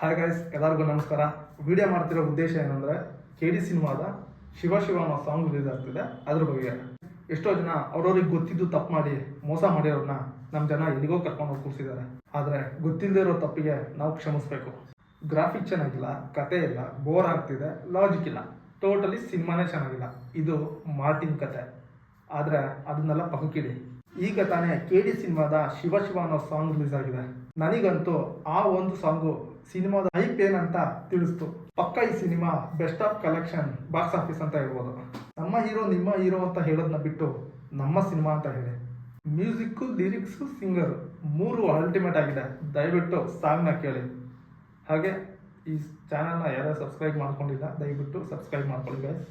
Hi guys, ಎಲ್ಲರಿಗೂ ನಮಸ್ಕಾರ. Video ಮಾಡ್ತಿರೋ ಉದ್ದೇಶ ಏನಂದರೆ KD ಸಿನಿಮಾದ ಶಿವ ಶಿವ ಅನ್ನೋ ಸಾಂಗ್ ರಿಲೀಸ್ ಆಗ್ತಿದೆ. ಅದ್ರ ಬಗ್ಗೆ ಎಷ್ಟೋ ಜನ ಅವ್ರವ್ರಿಗೆ ಗೊತ್ತಿದ್ದು ತಪ್ಪು ಮಾಡಿ ಮೋಸ ಮಾಡಿರೋರನ್ನ ನಮ್ಮ ಜನ ಎಲ್ಲಿಗೋ ಕರ್ಕೊಂಡು ಹೋಗಿ ಕೂರಿಸಿದ್ದಾರೆ. ಆದರೆ ಗೊತ್ತಿಲ್ಲದೆ ಇರೋ ತಪ್ಪಿಗೆ ನಾವು ಕ್ಷಮಿಸ್ಬೇಕು. ಗ್ರಾಫಿಕ್ ಚೆನ್ನಾಗಿಲ್ಲ, ಕತೆ ಇಲ್ಲ, ಬೋರ್ ಆಗ್ತಿದೆ, ಲಾಜಿಕ್ ಇಲ್ಲ, ಟೋಟಲಿ ಸಿನಿಮಾನೇ ಚೆನ್ನಾಗಿಲ್ಲ. ಇದು ಮಾರ್ಟಿನ್ ಕತೆ. ಆದರೆ ಅದನ್ನೆಲ್ಲ ಪಕ್ಕಕ್ಕಿಡಿ. ಈಗ ತಾನೇ KD ಸಿನಿಮಾದ ಶಿವ ಶಿವ ಅನ್ನೋ ಸಾಂಗ್ ರಿಲೀಸ್ ಆಗಿದೆ. ನನಗಂತೂ ಆ ಒಂದು ಸಾಂಗು ಸಿನಿಮಾದ ಹೈಪ್ ಏನಂತ ತಿಳಿಸ್ತು. ಪಕ್ಕ ಈ cinema best of collection box office ಅಂತ ಹೇಳ್ಬೋದು. ನಮ್ಮ ಹೀರೋ ನಿಮ್ಮ ಹೀರೋ ಅಂತ ಹೇಳೋದನ್ನ ಬಿಟ್ಟು ನಮ್ಮ ಸಿನಿಮಾ ಅಂತ ಹೇಳಿ. ಮ್ಯೂಸಿಕ್ಕು, ಲಿರಿಕ್ಸು, ಸಿಂಗರು ಮೂರು ಅಲ್ಟಿಮೇಟ್ ಆಗಿದೆ. ದಯವಿಟ್ಟು ಸಾಂಗ್ನ ಕೇಳಿ. ಹಾಗೆ ಈ ಚಾನಲ್ನ ಯಾರು ಸಬ್ಸ್ಕ್ರೈಬ್ ಮಾಡ್ಕೊಂಡಿಲ್ಲ, ದಯವಿಟ್ಟು ಸಬ್ಸ್ಕ್ರೈಬ್ ಮಾಡ್ಕೊಳ್ಳಿ ಗೈಸ್.